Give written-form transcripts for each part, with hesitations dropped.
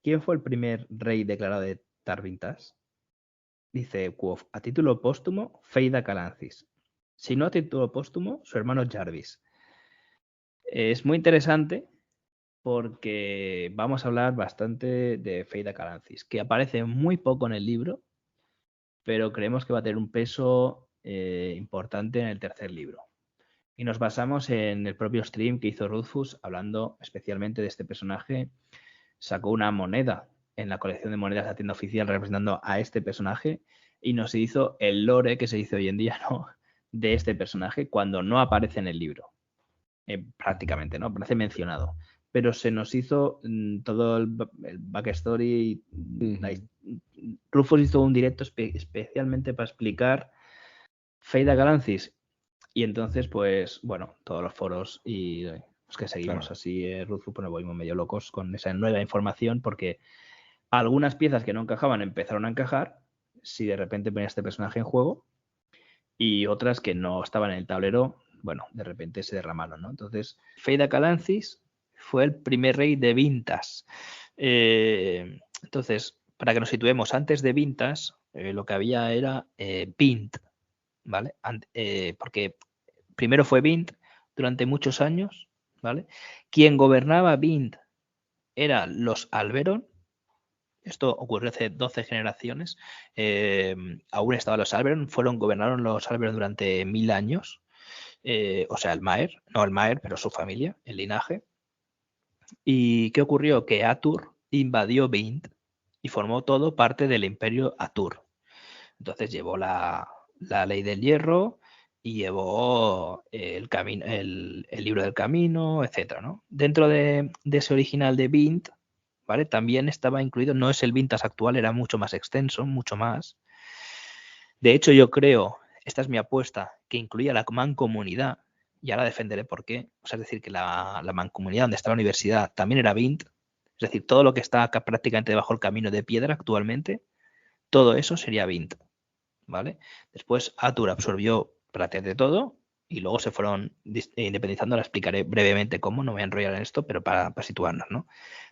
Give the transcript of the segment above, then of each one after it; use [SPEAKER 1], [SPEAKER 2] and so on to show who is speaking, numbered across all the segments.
[SPEAKER 1] ¿quién fue el primer rey declarado de Tarvintas? Dice Quoth, a título póstumo, Feida Calancis. Si no a título póstumo, su hermano Jarvis. Es muy interesante porque vamos a hablar bastante de Feida Calancis, que aparece muy poco en el libro, pero creemos que va a tener un peso importante en el tercer libro. Y nos basamos en el propio stream que hizo Rufus, hablando especialmente de este personaje. Sacó una moneda en la colección de monedas de la tienda oficial representando a este personaje y nos hizo el lore que se dice hoy en día, ¿no? De este personaje cuando no aparece en el libro. Prácticamente, ¿no? Aparece mencionado. Pero se nos hizo todo el backstory. Rufus hizo un directo especialmente para explicar Feida Calancis. Y entonces, pues, bueno, todos los foros y los que seguimos
[SPEAKER 2] Claro.
[SPEAKER 1] así, Rufus, pues nos volvimos medio locos con esa nueva información porque algunas piezas que no encajaban empezaron a encajar si de repente ponía este personaje en juego y otras que no estaban en el tablero, bueno, de repente se derramaron, ¿no? Entonces, Feida Calancis fue el primer rey de Vintas. Entonces, para que nos situemos, antes de Vintas, lo que había era Vint, ¿vale? Porque primero fue Vint durante muchos años, ¿vale? Quien gobernaba Vint eran los Alberon. Esto ocurrió hace 12 generaciones. Aún estaban los Alberon, gobernaron los Alberon durante 1000 años. O sea, el Maer, no el Maer, pero su familia, el linaje. ¿Y qué ocurrió? Que Atur invadió Vint y formó todo parte del imperio Atur. Entonces llevó la ley del hierro y llevó el libro del camino, etcétera, ¿no? Dentro de ese original de Vint, ¿vale? También estaba incluido, no es el Vintas actual, era mucho más extenso, mucho más. De hecho, yo creo, esta es mi apuesta, que incluía la mancomunidad, y ahora defenderé por qué. O sea, es decir, que la mancomunidad donde está la universidad también era Vint, es decir, todo lo que está acá prácticamente debajo del camino de piedra actualmente, todo eso sería Vint, ¿vale? Después Atur absorbió prácticamente todo y luego se fueron independizando. Ahora explicaré brevemente cómo, no me voy a enrollar en esto, pero para situarnos, ¿no?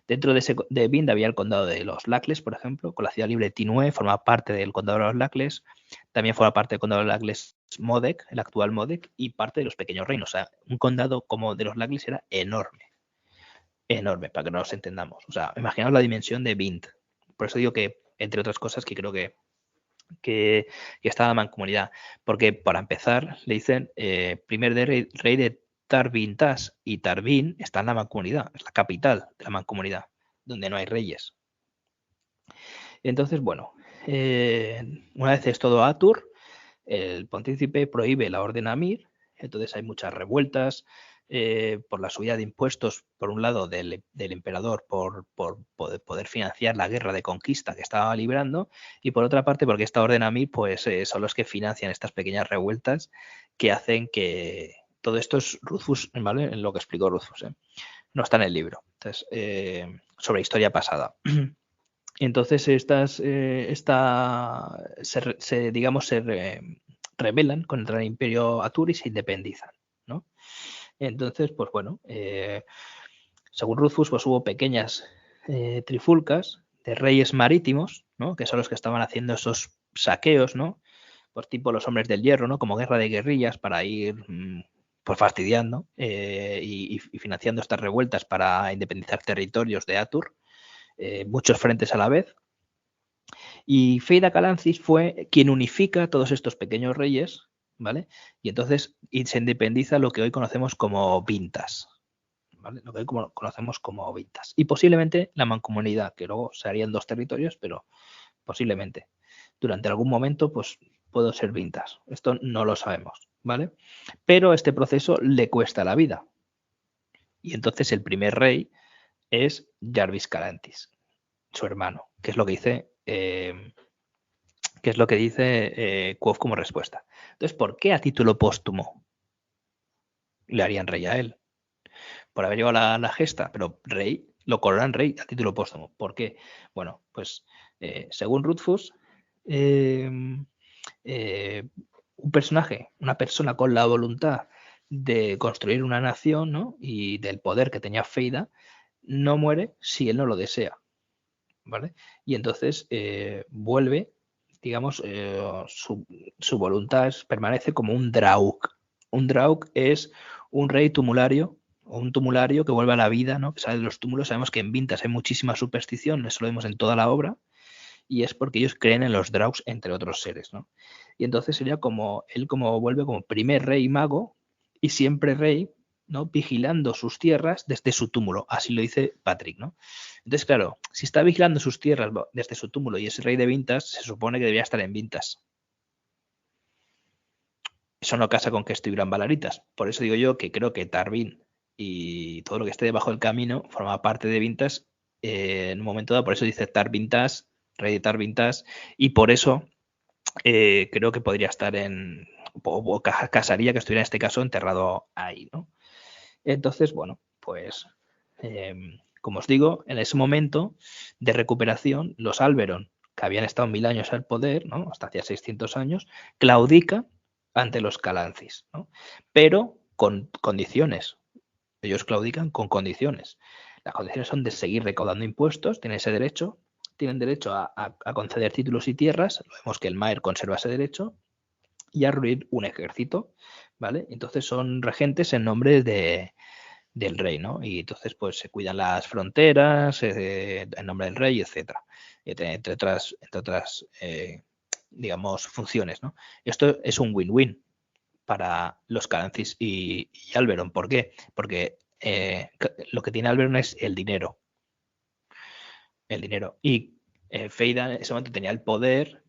[SPEAKER 1] Dentro de Vind había el condado de los Lacles, por ejemplo, con la ciudad libre de Tinue, forma parte del condado de los Lacles, también forma parte del condado de los Lacles Modek, el actual Modek, y parte de los pequeños reinos. O sea, un condado como de los Lacles era enorme, enorme, para que nos entendamos. O sea, imaginaos la dimensión de Vind. Por eso digo que, entre otras cosas, que creo que está la mancomunidad. Porque para empezar, le dicen primer rey de Tarvintas, y Tarvin está en la mancomunidad, es la capital de la mancomunidad, donde no hay reyes. Entonces, bueno, una vez es todo Atur, el pontícipe prohíbe la orden Amir, entonces hay muchas revueltas por la subida de impuestos, por un lado, del emperador por poder financiar la guerra de conquista que estaba librando, y por otra parte, porque esta orden Amir pues, son los que financian estas pequeñas revueltas que hacen que todo esto es Rufus, ¿vale? En lo que explicó Rufus, no está en el libro. Entonces, sobre historia pasada. Entonces, se rebelan contra el imperio Atur y se independizan, ¿no? Entonces, pues bueno, según Rufus, pues hubo pequeñas trifulcas de reyes marítimos, ¿no? Que son los que estaban haciendo esos saqueos, ¿no? Pues tipo los hombres del hierro, ¿no? Como guerra de guerrillas para ir pues fastidiando y financiando estas revueltas para independizar territorios de Atur, muchos frentes a la vez. Y Feida Calancis fue quien unifica a todos estos pequeños reyes, ¿vale? Y entonces se independiza lo que hoy conocemos como Vintas, ¿vale? Lo que hoy conocemos como Vintas. Y posiblemente la mancomunidad, que luego se harían dos territorios, pero posiblemente. Durante algún momento, pues puedo ser Vintas. Esto no lo sabemos, ¿vale? Pero este proceso le cuesta la vida. Y entonces el primer rey es Jarvis Calantis, su hermano, que es lo que dice Quoth como respuesta. Entonces, ¿por qué a título póstumo le harían rey a él? Por haber llevado la gesta, pero rey, lo coronan rey a título póstumo. ¿Por qué? Bueno, pues según Rufus, un personaje, una persona con la voluntad de construir una nación, ¿no? Y del poder que tenía Feida, no muere si él no lo desea. ¿vale? Y entonces vuelve, digamos, su voluntad permanece como un Draug. Un Draug es un rey tumulario o un tumulario que vuelve a la vida, ¿no? Que sale de los túmulos. Sabemos que en Vintas hay muchísima superstición, eso lo vemos en toda la obra, y es porque ellos creen en los Draugs, entre otros seres, ¿no? Y entonces sería como él como vuelve como primer rey mago y siempre rey, ¿no? Vigilando sus tierras desde su túmulo, así lo dice Patrick, ¿no? Entonces, claro, si está vigilando sus tierras desde su túmulo y es rey de Vintas, se supone que debería estar en Vintas. Eso no casa con que estuvieran Balaritas. Por eso digo yo que creo que Tarvin y todo lo que esté debajo del camino forma parte de Vintas en un momento dado. Por eso dice Tarvintas, rey de Tarvintas, y por eso creo que podría estar o casaría que estuviera en este caso enterrado ahí, ¿no? Entonces, bueno, pues como os digo, en ese momento de recuperación, los Alberon, que habían estado 1000 años al poder, ¿no? Hasta hacía 600 años, claudican ante los Calancis, ¿no? Pero con condiciones. Ellos claudican con condiciones. Las condiciones son de seguir recaudando impuestos, tienen ese derecho, tienen derecho a conceder títulos y tierras, vemos que el Maer conserva ese derecho, y a reunir un ejército, ¿vale? Entonces son regentes en nombre del rey, ¿no? Y entonces pues se cuidan las fronteras en nombre del rey, etcétera, entre otras digamos, funciones, ¿no? Esto es un win-win para los Calancis y Alberon. ¿Por qué? Porque lo que tiene Alberon es el dinero. El dinero. Y Feida en ese momento tenía el poder,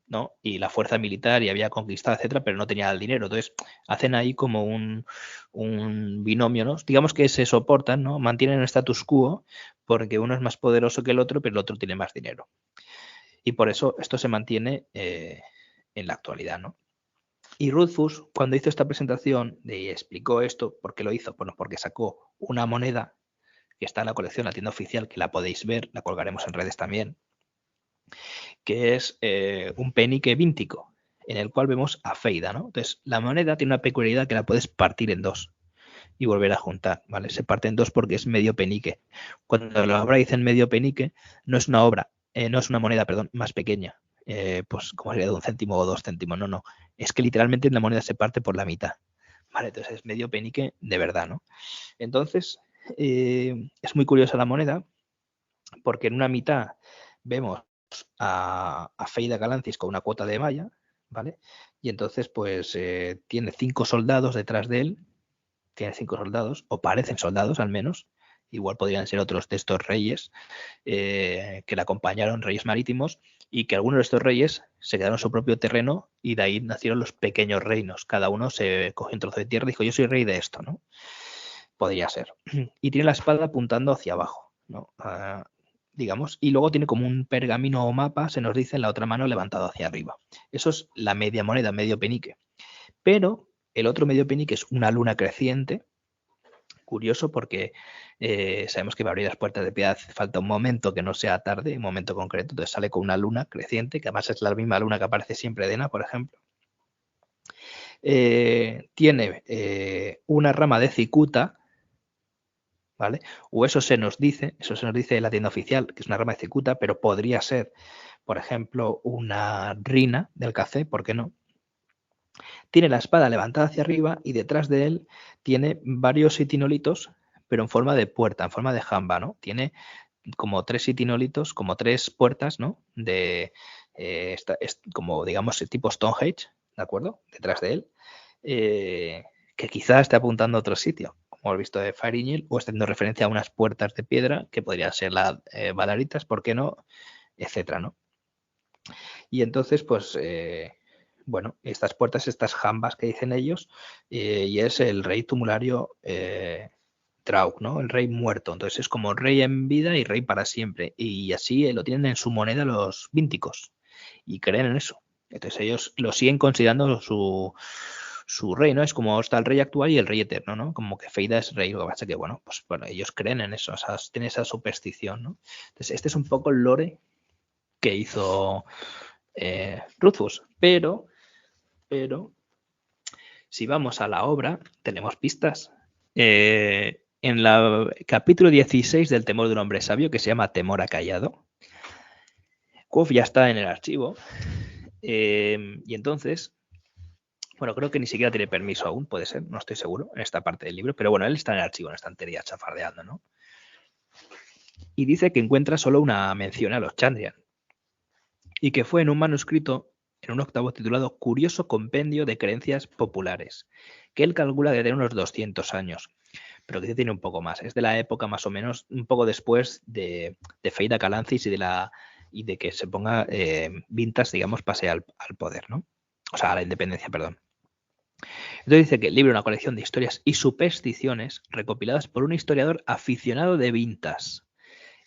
[SPEAKER 1] ¿no? Y la fuerza militar y había conquistado, etcétera, pero no tenía el dinero. Entonces, hacen ahí como un binomio, ¿no? Digamos que se soportan, ¿no? Mantienen el status quo porque uno es más poderoso que el otro, pero el otro tiene más dinero. Y por eso esto se mantiene en la actualidad, ¿no? Y Rufus, cuando hizo esta presentación y explicó esto, ¿por qué lo hizo? Bueno, porque sacó una moneda que está en la colección, la tienda oficial, que la podéis ver, la colgaremos en redes también, que es un penique víntico, en el cual vemos a Feida, ¿no? Entonces, la moneda tiene una peculiaridad que la puedes partir en dos y volver a juntar, ¿vale? Se parte en dos porque es medio penique. Cuando la obra dice medio penique, no es una obra, no es una moneda, perdón, más pequeña, pues como sería de 1 céntimo o 2 céntimos, no. Es que literalmente la moneda se parte por la mitad, ¿vale? Entonces es medio penique de verdad, ¿no? Entonces, es muy curiosa la moneda porque en una mitad vemos a Feida Galantis con una cuota de malla, ¿vale? Y entonces, pues, tiene 5 soldados detrás de él, tiene 5 soldados, o parecen soldados al menos, igual podrían ser otros de estos reyes que le acompañaron, reyes marítimos, y que algunos de estos reyes se quedaron en su propio terreno y de ahí nacieron los pequeños reinos. Cada uno se cogió un trozo de tierra y dijo, yo soy rey de esto, ¿no? Podría ser. Y tiene la espada apuntando hacia abajo, ¿no? Digamos, y luego tiene como un pergamino o mapa, se nos dice en la otra mano levantado hacia arriba. Eso es la media moneda, medio penique. Pero el otro medio penique es una luna creciente, curioso porque sabemos que para abrir las puertas de piedad falta un momento que no sea tarde, un momento concreto, entonces sale con una luna creciente, que además es la misma luna que aparece siempre Dena, por ejemplo. Tiene una rama de cicuta, ¿vale? O eso se nos dice en la tienda oficial, que es una rama de cicuta, pero podría ser, por ejemplo, una rina del café, ¿por qué no? Tiene la espada levantada hacia arriba y detrás de él tiene varios itinolitos, pero en forma de puerta, en forma de jamba, ¿no? Tiene como 3 itinolitos, como 3 puertas, ¿no? Como, digamos, tipo Stonehenge, ¿de acuerdo? Detrás de él, que quizás esté apuntando a otro sitio, como hemos visto de Fire Angel, o está haciendo referencia a unas puertas de piedra, que podrían ser las Balaritas, ¿por qué no? Etcétera, ¿no? Y entonces, pues, bueno, estas puertas, estas jambas que dicen ellos, y es el rey tumulario Trauk, ¿no? El rey muerto. Entonces es como rey en vida y rey para siempre. Y así lo tienen en su moneda los vínticos. Y creen en eso. Entonces ellos lo siguen considerando su rey, ¿no? Es como está el rey actual y el rey eterno, ¿no? Como que Feida es rey. Lo que pasa es que, bueno, pues bueno, ellos creen en eso. O sea, tienen esa superstición, ¿no? Entonces este es un poco el lore que hizo Rufus. Pero, si vamos a la obra, tenemos pistas. En el capítulo 16 del Temor de un hombre sabio, que se llama Temor acallado, Quoth ya está en el archivo. Y entonces, bueno, creo que ni siquiera tiene permiso aún, puede ser, no estoy seguro, en esta parte del libro, pero bueno, él está en el archivo, en la estantería, chafardeando, ¿no? Y dice que encuentra solo una mención a los Chandrian, y que fue en un manuscrito, en un octavo titulado Curioso Compendio de Creencias Populares, que él calcula de tener unos 200 años, pero que tiene un poco más. Es de la época más o menos, un poco después de Feida Calancis y de que se ponga Vintas, digamos, pase al poder, ¿no? O sea, a la independencia, perdón. Entonces dice que el libro es una colección de historias y supersticiones recopiladas por un historiador aficionado de Vintas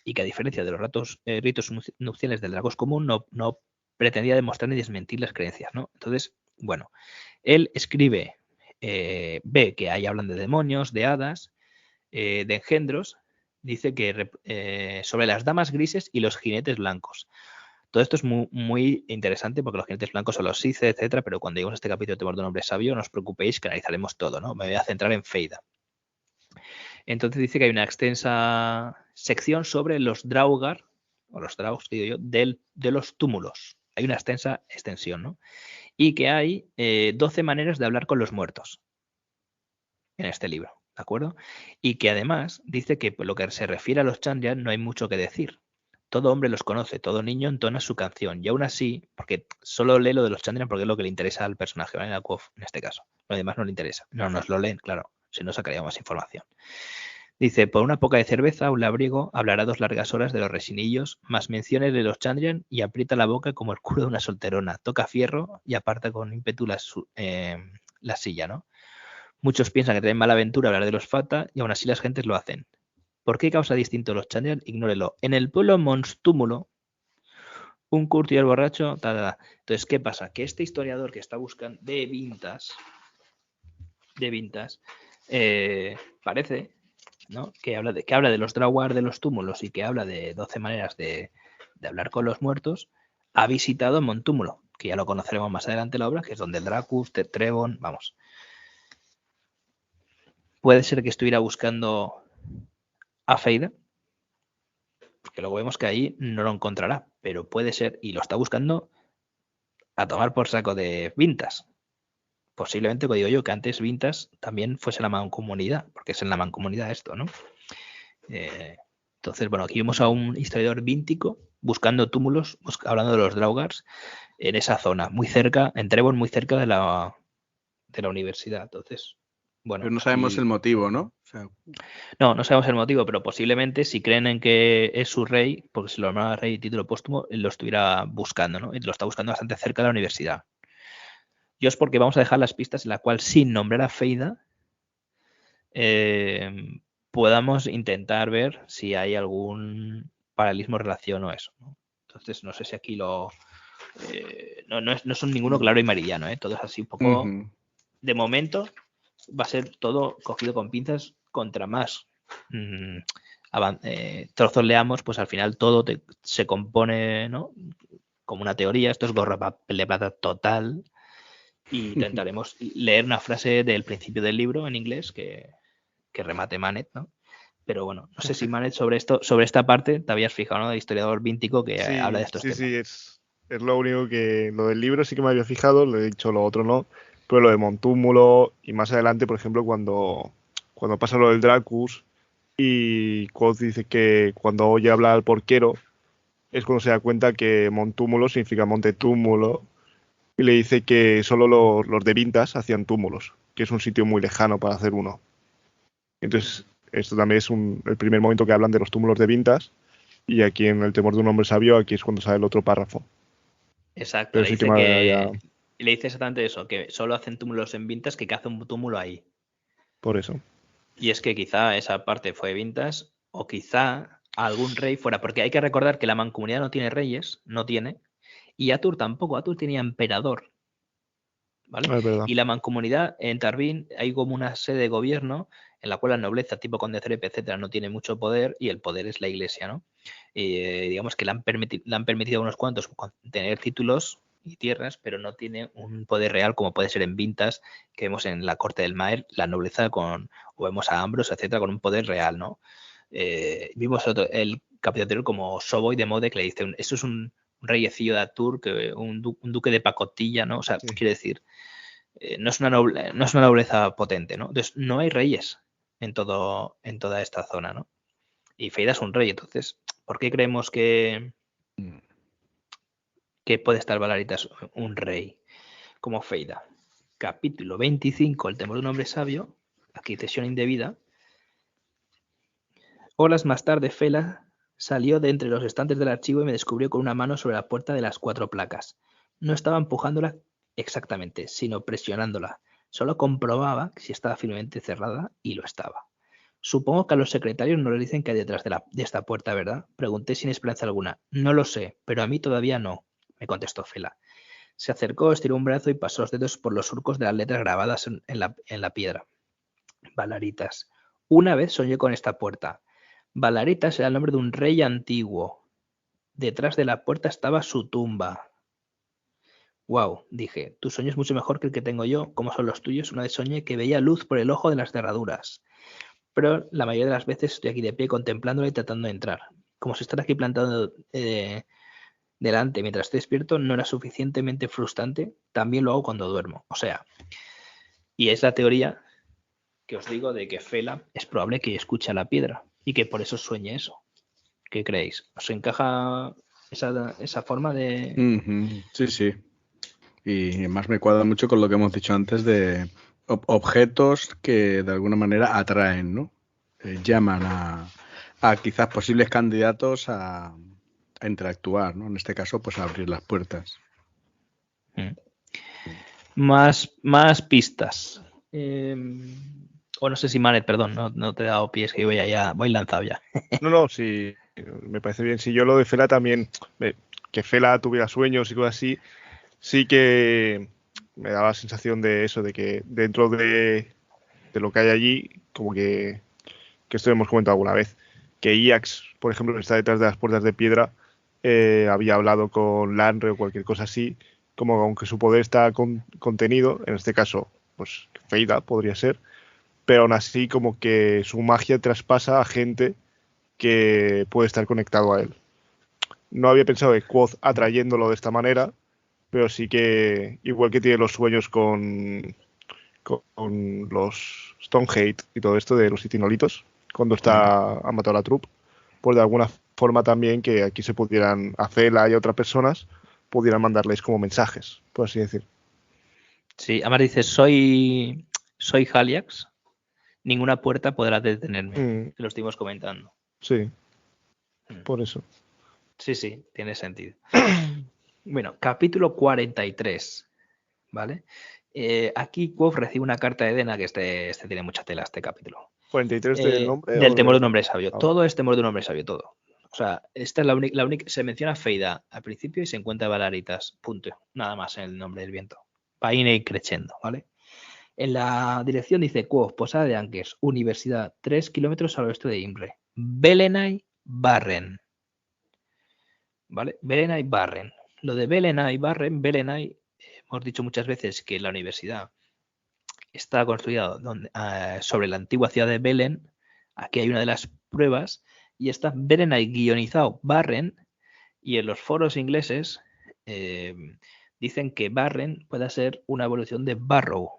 [SPEAKER 1] y que a diferencia de los ritos nupciales del Dragos común no pretendía demostrar ni desmentir las creencias, ¿no? Entonces, bueno, él escribe, ve que ahí hablan de demonios, de hadas, de engendros, dice que sobre las damas grises y los jinetes blancos. Todo esto es muy, muy interesante porque los jinetes blancos son los Sith, etcétera, pero cuando lleguemos a este capítulo de Temor de un hombre sabio, no os preocupéis que analizaremos todo, ¿no? Me voy a centrar en Feida. Entonces dice que hay una extensa sección sobre los Draugar, o los Draugs, digo yo, de los túmulos. Hay una extensa extensión, ¿no? Y que hay 12 maneras de hablar con los muertos en este libro, ¿de acuerdo? Y que además dice que por lo que se refiere a los Chandrian no hay mucho que decir. Todo hombre los conoce, todo niño entona su canción. Y aún así, porque solo lee lo de los Chandrian porque es lo que le interesa al personaje, ¿vale? A Quoth, en este caso. Lo demás no le interesa. No nos lo leen, claro. Si no, sacaríamos más información. Dice, por una poca de cerveza, un labriego hablará 2 largas horas de los resinillos, más menciones de los Chandrian y aprieta la boca como el culo de una solterona. Toca fierro y aparta con ímpetu la silla, ¿no? Muchos piensan que traen mala aventura hablar de los Fata y aún así las gentes lo hacen. ¿Por qué causa distinto los Chandrian? Ignórelo. En el pueblo Monstúmulo, un curtido el borracho, Entonces, ¿qué pasa? Que este historiador que está buscando de Vintas, parece, ¿no? Que habla de los Draugar de los túmulos y que habla de 12 maneras de hablar con los muertos, ha visitado Montúmulo, que ya lo conoceremos más adelante en la obra, que es donde el Dracus, Trebon, vamos. Puede ser que estuviera buscando a Feida, porque luego vemos que ahí no lo encontrará, pero puede ser, y lo está buscando a tomar por saco de Vintas. Posiblemente, como digo yo, que antes Vintas también fuese la mancomunidad, porque es en la mancomunidad esto, ¿no? Entonces, bueno, aquí vemos a un historiador víntico buscando túmulos, hablando de los Draugars, en esa zona, muy cerca, en Trebon, muy cerca de la universidad. Entonces, bueno.
[SPEAKER 2] Pero no sabemos el motivo, ¿no? O sea,
[SPEAKER 1] no sabemos el motivo, pero posiblemente si creen en que es su rey, porque si lo llamaba rey y título póstumo, él lo estuviera buscando, ¿no? Y lo está buscando bastante cerca de la universidad. Yo es porque vamos a dejar las pistas en la cual, sin nombrar a Feida, podamos intentar ver si hay algún paralelismo en relación a eso, ¿no? Entonces, no sé si aquí no son ninguno claro y meridiano, ¿eh? Todo es así un poco. De momento va a ser todo cogido con pinzas. Contra más trozos leamos, pues al final todo se compone, ¿no? Como una teoría. Esto es gorra de plata total. Y intentaremos leer una frase del principio del libro en inglés que remate Manet, ¿no? Pero bueno, no sé si Manet sobre esta parte te habías fijado, ¿no? De historiador víntico que habla de estos temas.
[SPEAKER 3] Sí, es lo único que... Lo del libro sí que me había fijado, lo he dicho, lo otro no. Pero lo de Montúmulo y más adelante, por ejemplo, cuando pasa lo del Dracus y Quoth dice que cuando oye hablar al porquero es cuando se da cuenta que Montúmulo significa monte túmulo y le dice que solo los de Vintas hacían túmulos, que es un sitio muy lejano para hacer uno. Entonces, esto también es el primer momento que hablan de los túmulos de Vintas. Y aquí en El temor de un hombre sabio, aquí es cuando sale el otro párrafo.
[SPEAKER 1] Exacto, le dice exactamente eso, que solo hacen túmulos en Vintas, que hace un túmulo ahí.
[SPEAKER 3] Por eso.
[SPEAKER 1] Y es que quizá esa parte fue Vintas, o quizá algún rey fuera, porque hay que recordar que la mancomunidad no tiene reyes, no tiene, y Atur tampoco, Atur tenía emperador, ¿vale?
[SPEAKER 3] Es verdad.
[SPEAKER 1] Y la mancomunidad en Tarbín hay como una sede de gobierno en la cual la nobleza tipo conde Cerepe, etcétera, no tiene mucho poder y el poder es la iglesia, ¿no? Digamos que le han permitido a unos cuantos tener títulos y tierras, pero no tiene un poder real como puede ser en Vintas, que vemos en la corte del Maer, la nobleza o vemos a Ambros, etcétera, con un poder real, ¿no? Vimos el capítulo anterior como Soboy de Mode que le dice, eso es un reyecillo de Atur, un duque de pacotilla, ¿no? O sea,
[SPEAKER 3] Sí.
[SPEAKER 1] quiero decir, no es una nobleza potente, ¿no? Entonces, no hay reyes en toda esta zona, ¿no? Y Feida es un rey, entonces, ¿por qué creemos que puede estar Valaritas un rey como Feida? Capítulo 25, el temor de un hombre sabio, adquisición indebida. Horas más tarde, Fela salió de entre los estantes del archivo y me descubrió con una mano sobre la puerta de las 4 placas. No estaba empujándola exactamente, sino presionándola. Solo comprobaba si estaba firmemente cerrada y lo estaba. Supongo que a los secretarios no les dicen que hay detrás de esta puerta, ¿verdad? Pregunté sin esperanza alguna. No lo sé, pero a mí todavía no, me contestó Fela. Se acercó, estiró un brazo y pasó los dedos por los surcos de las letras grabadas en la piedra. Valaritas. Una vez soñé con esta puerta. Valaritas era el nombre de un rey antiguo. Detrás de la puerta estaba su tumba. Wow, dije, tu sueño es mucho mejor que el que tengo yo. ¿Cómo son los tuyos? Una vez soñé que veía luz por el ojo de las cerraduras. Pero la mayoría de las veces estoy aquí de pie contemplándola y tratando de entrar. Como si estar aquí plantado delante mientras estoy despierto no era suficientemente frustrante, también lo hago cuando duermo. O sea, y es la teoría que os digo de que Fela es probable que escuche a la piedra y que por eso sueñe eso. ¿Qué creéis? ¿Os encaja esa forma de...?
[SPEAKER 2] Sí, sí. Y además me cuadra mucho con lo que hemos dicho antes de objetos que de alguna manera atraen, ¿no? Llaman a quizás posibles candidatos a interactuar, ¿no? En este caso, pues a abrir las puertas.
[SPEAKER 1] Más pistas. O no sé si Manet, perdón, no te he dado pies, que voy lanzado ya.
[SPEAKER 3] No, sí, me parece bien. Si yo lo de Fela también, que Fela tuviera sueños y cosas así, sí que me daba la sensación de eso, de que dentro de lo que hay allí, como que esto hemos comentado alguna vez, que Iax, por ejemplo, que está detrás de las puertas de piedra, había hablado con Lanre o cualquier cosa así, como aunque su poder está contenido, en este caso, pues Feida podría ser, pero aún así como que su magia traspasa a gente que puede estar conectado a él. No había pensado de Quoth atrayéndolo de esta manera, pero sí que, igual que tiene los sueños con los Stonehenge y todo esto de los itinolitos, cuando ha matado a la troupe, pues de alguna forma también que aquí se pudieran hacer y a otras personas pudieran mandarles como mensajes, por así decir.
[SPEAKER 1] Sí, además dices, soy Haliax, ninguna puerta podrá detenerme, que lo estuvimos comentando.
[SPEAKER 3] Sí, por eso.
[SPEAKER 1] Sí, tiene sentido. Bueno, capítulo 43, ¿vale? Aquí Quoth recibe una carta de Dena, que este tiene mucha tela, este capítulo.
[SPEAKER 3] 43 del nombre.
[SPEAKER 1] Del temor de un hombre sabio.
[SPEAKER 3] Ah,
[SPEAKER 1] Todo es temor de un hombre sabio, todo. O sea, esta es la única. Se menciona Feida al principio y se encuentra Valaritas. Punto. Nada más en el nombre del viento. Paine y crescendo, ¿vale? En la dirección dice Quoth, Posada de Anques, Universidad, 3 kilómetros al oeste de Imre. Belenay Barren. ¿Vale? Belenay Barren. Lo de Belenay Barren, Belenay, hemos dicho muchas veces que la universidad está construida sobre la antigua ciudad de Belén. Aquí hay una de las pruebas y está Belenay guionizado Barren, y en los foros ingleses dicen que Barren puede ser una evolución de Barrow,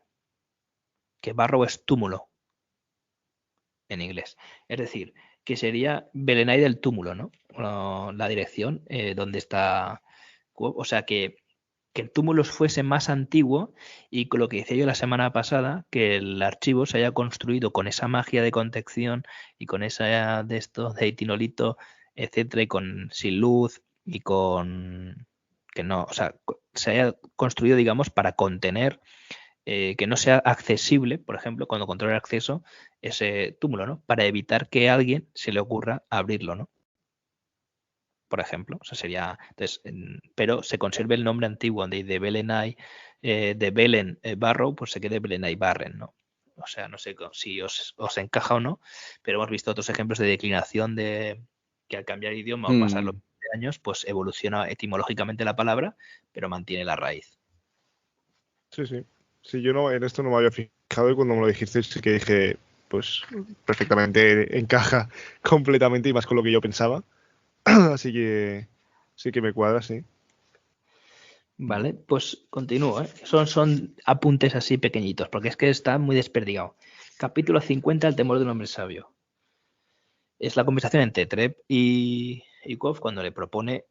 [SPEAKER 1] que Barrow es túmulo en inglés. Es decir, que sería Belenay del túmulo, ¿no? La dirección donde está. O sea, que el túmulo fuese más antiguo y con lo que decía yo la semana pasada, que el archivo se haya construido con esa magia de contención y con esa de estos de itinolito, etcétera, y sin luz y con que no, o sea, se haya construido, digamos, para contener que no sea accesible, por ejemplo, cuando controla el acceso, ese túmulo, ¿no? Para evitar que a alguien se le ocurra abrirlo, ¿no? Por ejemplo, o sea, sería, entonces, pero se conserve el nombre antiguo de Belenay, de Belen Barrow, pues se quede Belenay Barren, ¿no? O sea, no sé si os encaja o no, pero hemos visto otros ejemplos de declinación de que al cambiar idioma o pasar los años, pues evoluciona etimológicamente la palabra, pero mantiene la raíz.
[SPEAKER 3] Sí. Sí, yo no, en esto no me había fijado y cuando me lo dijiste sí que dije, pues perfectamente encaja completamente y más con lo que yo pensaba. Así que sí que me cuadra, sí.
[SPEAKER 1] Vale, pues continúo, ¿eh? Son apuntes así pequeñitos, porque es que está muy desperdigado. Capítulo 50, el temor de un hombre sabio. Es la conversación entre Treb y Quoth cuando le propone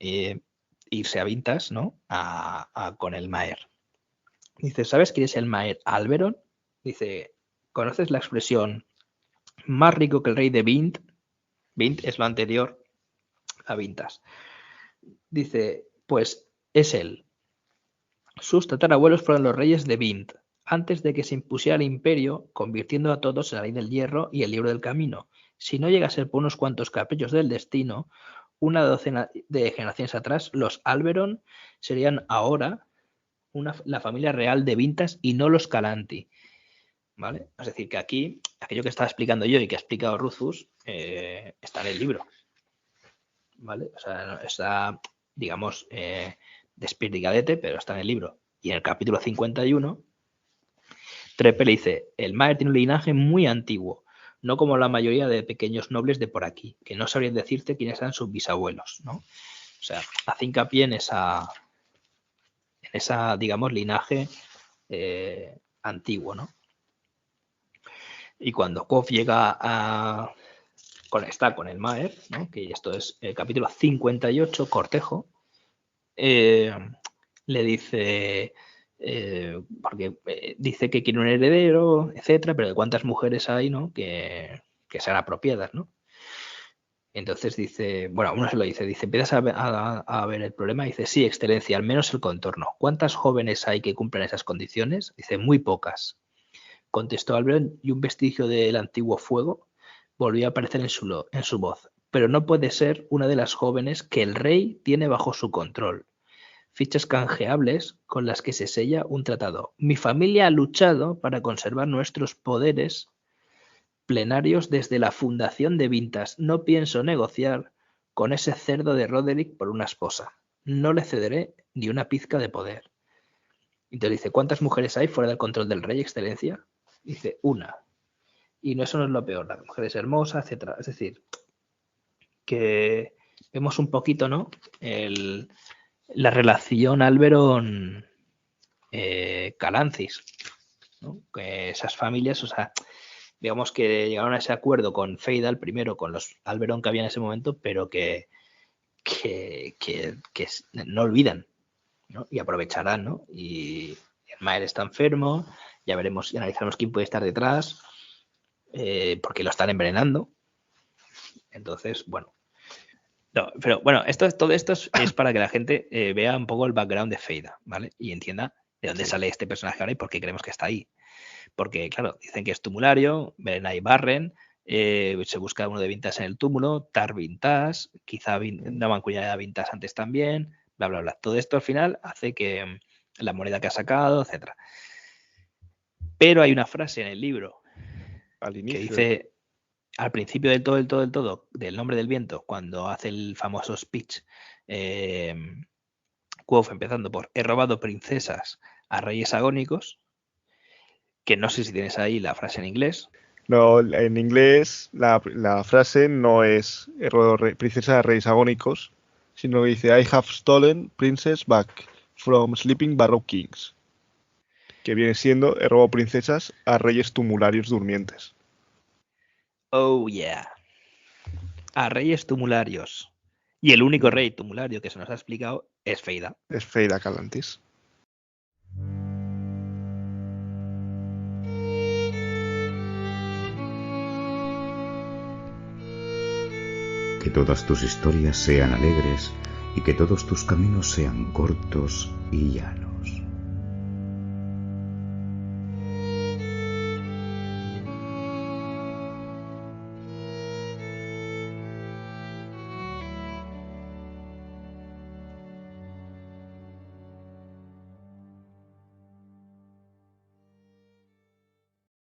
[SPEAKER 1] irse a Vintas, ¿no? Con el Maer. Dice, ¿sabes quién es el Maer Alberon? Dice, ¿conoces la expresión más rico que el rey de Vint? Vint es lo anterior a Vintas. Dice, pues es él. Sus tatarabuelos fueron los reyes de Vint, antes de que se impusiera el imperio, convirtiendo a todos en la ley del hierro y el libro del camino. Si no llega a ser por unos cuantos caprichos del destino, una docena de generaciones atrás, los Alberon serían ahora la familia real de Vintas y no los Calanti. ¿Vale? Es decir, que aquí, aquello que estaba explicando yo y que ha explicado Rufus, está en el libro. ¿Vale? O sea, está, digamos, despirdigadete, pero está en el libro. Y en el capítulo 51, Treppe le dice, el Maer tiene un linaje muy antiguo, no como la mayoría de pequeños nobles de por aquí, que no sabrían decirte quiénes eran sus bisabuelos, ¿no? O sea, hace hincapié en esa, digamos, linaje antiguo, ¿no? Y cuando Quoth llega a conectar con el Maer, ¿no? Que esto es el capítulo 58, Cortejo, le dice, porque dice que quiere un heredero, etcétera, pero de cuántas mujeres hay, ¿no? Que sean apropiadas, ¿no? Entonces dice, bueno, uno se lo dice, empiezas a ver el problema, dice, sí, excelencia, al menos el contorno. ¿Cuántas jóvenes hay que cumplan esas condiciones? Dice, muy pocas. Contestó Albert y un vestigio del antiguo fuego volvió a aparecer en su voz. Pero no puede ser una de las jóvenes que el rey tiene bajo su control. Fichas canjeables con las que se sella un tratado. Mi familia ha luchado para conservar nuestros poderes plenarios desde la fundación de Vintas. No pienso negociar con ese cerdo de Roderick por una esposa. No le cederé ni una pizca de poder. Entonces dice, ¿cuántas mujeres hay fuera del control del rey, excelencia? Dice, una. Y eso no es lo peor, la mujer es hermosa, etcétera. Es decir, que vemos un poquito, ¿no? La relación Alberon Calancis, ¿no? Que esas familias, o sea, digamos que llegaron a ese acuerdo con Feydal, primero con los Alberon que había en ese momento, pero que no olvidan, ¿no? Y aprovecharán, ¿no? Y el Maer está enfermo, ya veremos y analizaremos quién puede estar detrás, porque lo están envenenando. Entonces, bueno. No, pero bueno, todo esto es para que la gente vea un poco el background de Feida, ¿vale? Y entienda de dónde sale este personaje ahora y por qué creemos que está ahí. Porque, claro, dicen que es tumulario, ven ahí Barren, se busca uno de Vintas en el túmulo, Tar Vintas, quizá daban cuidado de Vintas antes también, bla, bla, bla. Todo esto al final hace que la moneda que ha sacado, etcétera. Pero hay una frase en el libro
[SPEAKER 3] al inicio,
[SPEAKER 1] que dice, al principio del todo, del nombre del viento, cuando hace el famoso speech, Quoth empezando por, he robado princesas a reyes agónicos, que no sé si tienes ahí la frase en inglés.
[SPEAKER 3] No, en inglés la frase no es he robado princesas a reyes agónicos, sino que dice I have stolen princess back from sleeping Baroque kings, que viene siendo he robado princesas a reyes tumularios durmientes.
[SPEAKER 1] Oh yeah, a reyes tumularios. Y el único rey tumulario que se nos ha explicado es Feida.
[SPEAKER 3] Es Feida Calantis.
[SPEAKER 4] Que todas tus historias sean alegres y que todos tus caminos sean cortos y llanos.